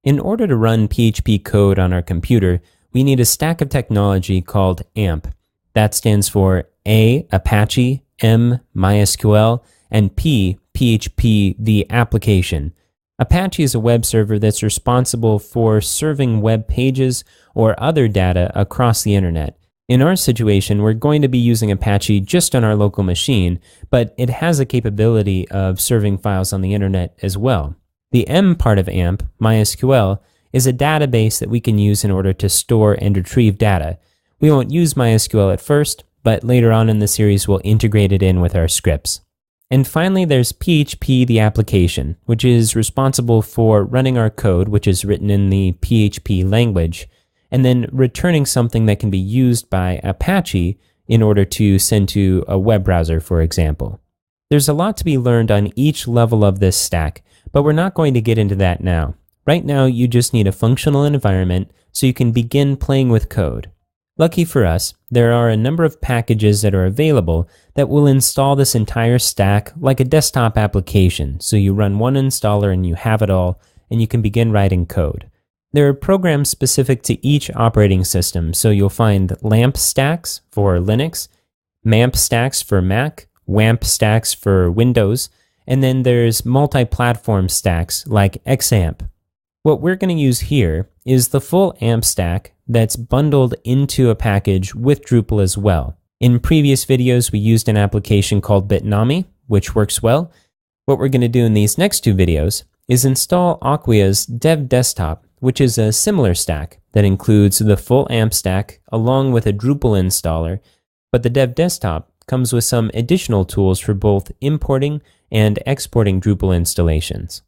In order to run PHP code on our computer, we need a stack of technology called AMP. That stands for A, Apache, M, MySQL, and P, PHP, the application. Apache is a web server that's responsible for serving web pages or other data across the internet. In our situation, we're going to be using Apache just on our local machine, but it has a capability of serving files on the internet as well. The M part of AMP, MySQL, is a database that we can use in order to store and retrieve data. We won't use MySQL at first, but later on in the series we'll integrate it in with our scripts. And finally, there's PHP, the application, which is responsible for running our code, which is written in the PHP language, and then returning something that can be used by Apache in order to send to a web browser, for example. There's a lot to be learned on each level of this stack, but we're not going to get into that now. Right now, you just need a functional environment so you can begin playing with code. Lucky for us, there are a number of packages that are available that will install this entire stack like a desktop application, so you run one installer and you have it all, and you can begin writing code. There are programs specific to each operating system, so you'll find LAMP stacks for Linux, MAMP stacks for Mac, WAMP stacks for Windows, and then there's multi-platform stacks like XAMPP. What we're going to use here is the full AMP stack that's bundled into a package with Drupal as well. In previous videos, we used an application called Bitnami, which works well. What we're going to do in these next two videos is install Acquia's Dev Desktop, which is a similar stack that includes the full AMP stack along with a Drupal installer, but the Dev Desktop comes with some additional tools for both importing and exporting Drupal installations.